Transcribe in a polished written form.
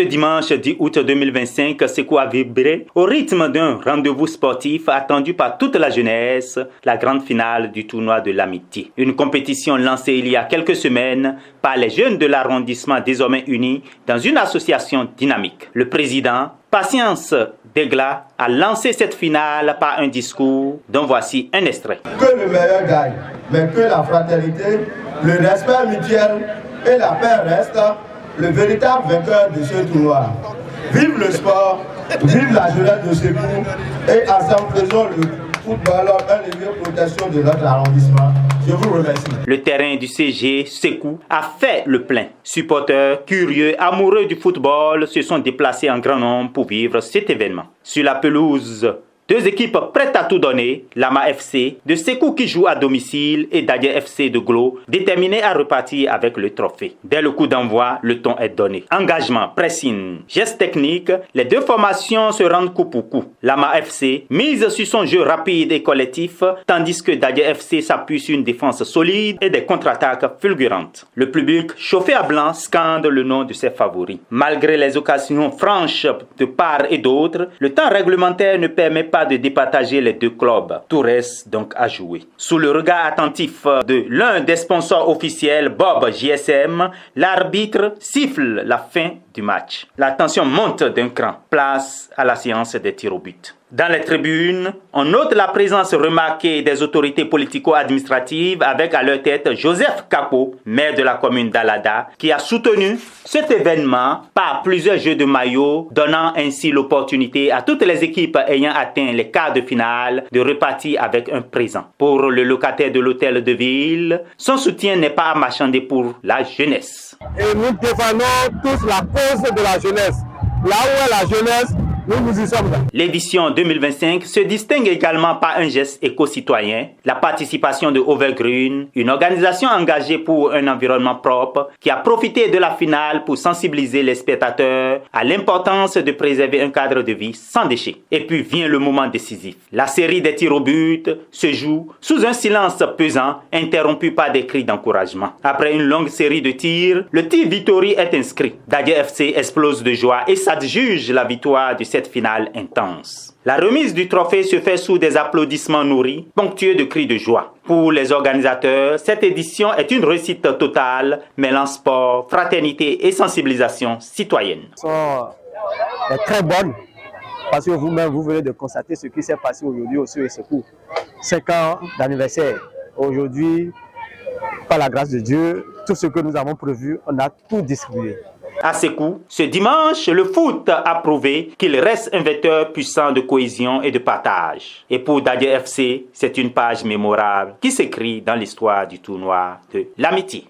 Ce dimanche 10 août 2025, Sékou a vibré au rythme d'un rendez-vous sportif attendu par toute la jeunesse, la grande finale du tournoi de l'amitié. Une compétition lancée il y a quelques semaines par les jeunes de l'arrondissement désormais unis dans une association dynamique. Le président, Patience Degla, a lancé cette finale par un discours dont voici un extrait. Que le meilleur gagne, mais que la fraternité, le respect mutuel et la paix restent le véritable vainqueur de ce tournoi. Vive le sport, vive la jeunesse de Sékou et ensemble faisons le football un levier de protection de notre arrondissement. Je vous remercie. Le terrain du CG Sékou a fait le plein. Supporters, curieux, amoureux du football se sont déplacés en grand nombre pour vivre cet événement. Sur la pelouse, deux équipes prêtes à tout donner, Lama FC de Sékou qui joue à domicile et Dadje FC de Glo, déterminés à repartir avec le trophée. Dès le coup d'envoi, le ton est donné. Engagement, pressing, gestes techniques, les deux formations se rendent coup pour coup. Lama FC mise sur son jeu rapide et collectif, tandis que Dadje FC s'appuie sur une défense solide et des contre-attaques fulgurantes. Le public, chauffé à blanc, scande le nom de ses favoris. Malgré les occasions franches de part et d'autre, le temps réglementaire ne permet pas de départager les deux clubs. Tout reste donc à jouer. Sous le regard attentif de l'un des sponsors officiels, Bob JSM, l'arbitre siffle la fin du match. La tension monte d'un cran. Place à la séance des tirs au but. Dans les tribunes, on note la présence remarquée des autorités politico-administratives avec à leur tête Joseph Kapo, maire de la commune d'Alada, qui a soutenu cet événement par plusieurs jeux de maillot, donnant ainsi l'opportunité à toutes les équipes ayant atteint les quarts de finale de repartir avec un présent. Pour le locataire de l'hôtel de ville, son soutien n'est pas à marchander pour la jeunesse. Et nous défendons tous la cause de la jeunesse. Là où est la jeunesse, nous y sommes là. L'édition 2025 se distingue également par un geste éco-citoyen, la participation de Overgreen, une organisation engagée pour un environnement propre qui a profité de la finale pour sensibiliser les spectateurs à l'importance de préserver un cadre de vie sans déchets. Et puis vient le moment décisif. La série des tirs au but se joue sous un silence pesant, interrompu par des cris d'encouragement. Après une longue série de tirs, le tir Vittori est inscrit. Dadje FC explose de joie et s'adjuge la victoire de cette finale intense. La remise du trophée se fait sous des applaudissements nourris, ponctués de cris de joie. Pour les organisateurs, cette édition est une réussite totale, mêlant sport, fraternité et sensibilisation citoyenne. Sont très bonnes, parce que vous-même, vous venez de constater ce qui s'est passé aujourd'hui au Sékou. 5 ans d'anniversaire. Aujourd'hui, par la grâce de Dieu, tout ce que nous avons prévu, on a tout distribué. À Sékou, ce dimanche, le foot a prouvé qu'il reste un vecteur puissant de cohésion et de partage. Et pour Dadje FC, c'est une page mémorable qui s'écrit dans l'histoire du tournoi de l'amitié.